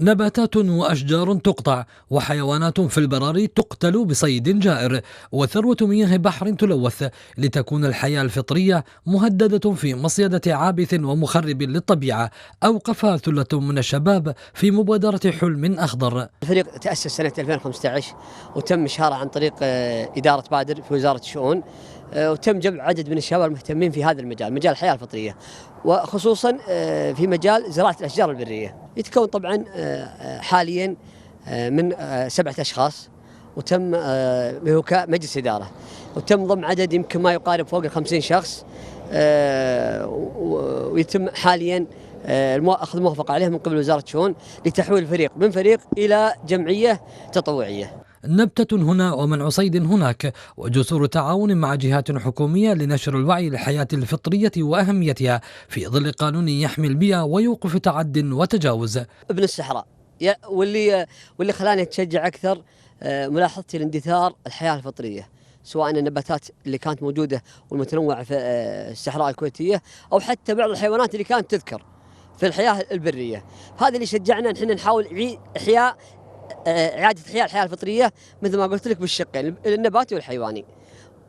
نباتات وأشجار تقطع، وحيوانات في البراري تقتل بصيد جائر، وثروة مياه بحر تلوث، لتكون الحياة الفطرية مهددة في مصيدة عابث ومخرب للطبيعة. أوقفها ثلة من الشباب في مبادرة حلم أخضر. الفريق تأسس سنة 2015 وتم إشهاره عن طريق إدارة بادر في وزارة الشؤون، وتم جمع عدد من الشباب المهتمين في هذا المجال، مجال الحياة الفطرية، وخصوصا في مجال زراعة الأشجار البرية. يتكون طبعا حاليا من 7 أشخاص، وتم مجلس إدارة، وتم ضم عدد يمكن ما يقارب فوق 50 شخص، ويتم حاليا أخذ موافقة عليه من قبل وزارة الشؤون لتحويل الفريق من فريق إلى جمعية تطوعية. نبتة هنا ومنع صيد هناك، وجسور تعاون مع جهات حكومية لنشر الوعي للحياة الفطرية وأهميتها في ظل قانون يحمي البيئة ويوقف تعد وتجاوز. ابن الصحراء واللي خلاني أتشجع أكثر ملاحظتي لاندثار الحياة الفطرية، سواء النباتات اللي كانت موجودة والمتنوعة في الصحراء الكويتية، أو حتى بعض الحيوانات اللي كانت تذكر في الحياة البرية. هذا اللي شجعنا نحن نحاول إعادة إحياء الحياة الفطرية مثل ما قلت لك بالشقين، النباتي والحيواني،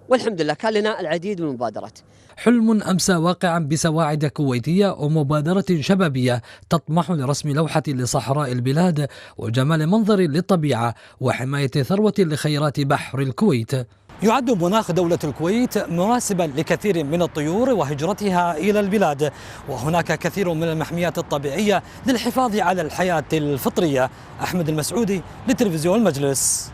والحمد لله كان لنا العديد من المبادرات. حلم أمسى واقعا بسواعد كويتية ومبادرة شبابية تطمح لرسم لوحة لصحراء البلاد وجمال منظر للطبيعة وحماية ثروة لخيرات بحر الكويت. يعد مناخ دولة الكويت مناسبا لكثير من الطيور وهجرتها إلى البلاد، وهناك كثير من المحميات الطبيعية للحفاظ على الحياة الفطرية. أحمد المسعودي لتلفزيون المجلس.